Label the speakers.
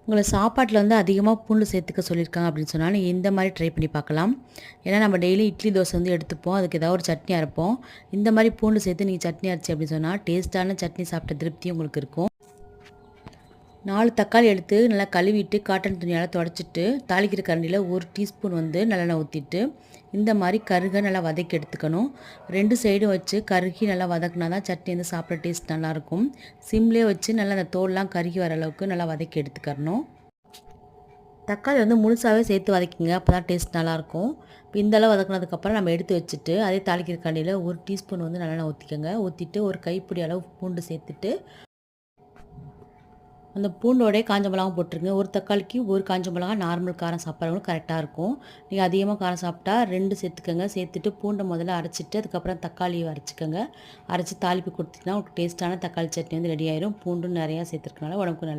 Speaker 1: உங்கள சாப்பாட்டில வந்து அதிகமா பூண்டு சேர்த்துக்க சொல்லியிருக்காங்க அப்படின்னு சொன்னா, நீங்க இந்த மாரி ட்ரை பண்ணி பார்க்கலாம். ஏன்னா நம்ம டெய்லி இட்லி, தோசை வந்து எடுத்துப்போம். அதுக்கு ஏதாவது ஒரு சட்னி அரைப்போம். இந்த மாரி பூண்டு சேர்த்து நீங்க சட்னி அரைச்சீங்க அப்படின்னு சொன்னா, டேஸ்ட்டான சட்னி சாப்பிட்ட திருப்தி உங்களுக்கு இருக்கும். 4 தக்காளி எடுத்து நல்லா கழுவிட்டு காட்டன் துணியால துடைச்சிட்டு, தாளிக்கிற கரண்டியில 1 டீஸ்பூன் வந்து நல்லெண்ணெய் ஊத்திட்டு, இந்த மாரி கருக நல்லா வதக்கி எடுத்துக்கணும். 2 சைடும் வச்சு கருகி நல்லா வதக்குனா தான் சட்னி வந்து சாப்பிட டேஸ்ட் நல்லாயிருக்கும். சிம்லேயே வச்சு நல்லா அந்த தோல்லாம் கருகி வர அளவுக்கு நல்லா வதக்கி எடுத்துக்கறணும். தக்காளி வந்து முழுசாவே சேர்த்து வதக்கிங்க. அப்பதான் டேஸ்ட் நல்லாயிருக்கும். இப்போ இந்த அளவு வதக்குனதுக்கப்புறம் நம்ம எடுத்து வச்சுட்டு, அதே தாளிக்கிற கரண்டியில 1 டீஸ்பூன் வந்து நல்லெண்ணெய் ஊத்திக்கங்க. ஊத்திட்டு ஒரு கைப்பிடி அளவு பூண்டு சேர்த்துட்டு, அந்த பூண்டோடயே காஞ்ச மிளகாவும் போட்டுருங்க. ஒரு தக்காளிக்கு ஒரு காஞ்ச மிளகா நார்மல் காரம் சாப்பிட்றவங்களுக்கு கரெக்டாக இருக்கும். நீங்க அதிகமா காரம் சாப்பிட்டா 2 சேர்த்துக்கங்க. சேர்த்துட்டு பூண்ட முதல்ல அரைச்சிட்டு, அதுக்கப்புறம் தக்காளிய அரைச்சுக்கங்க. அரைச்சு தாளிப்பு கொடுத்தீங்கன்னா, உங்களுக்கு டேஸ்ட்டான தக்காளி சட்னி வந்து ரெடி ஆயிரும். பூண்டும் நிறையா சேர்த்துருக்கனால உடம்புக்கு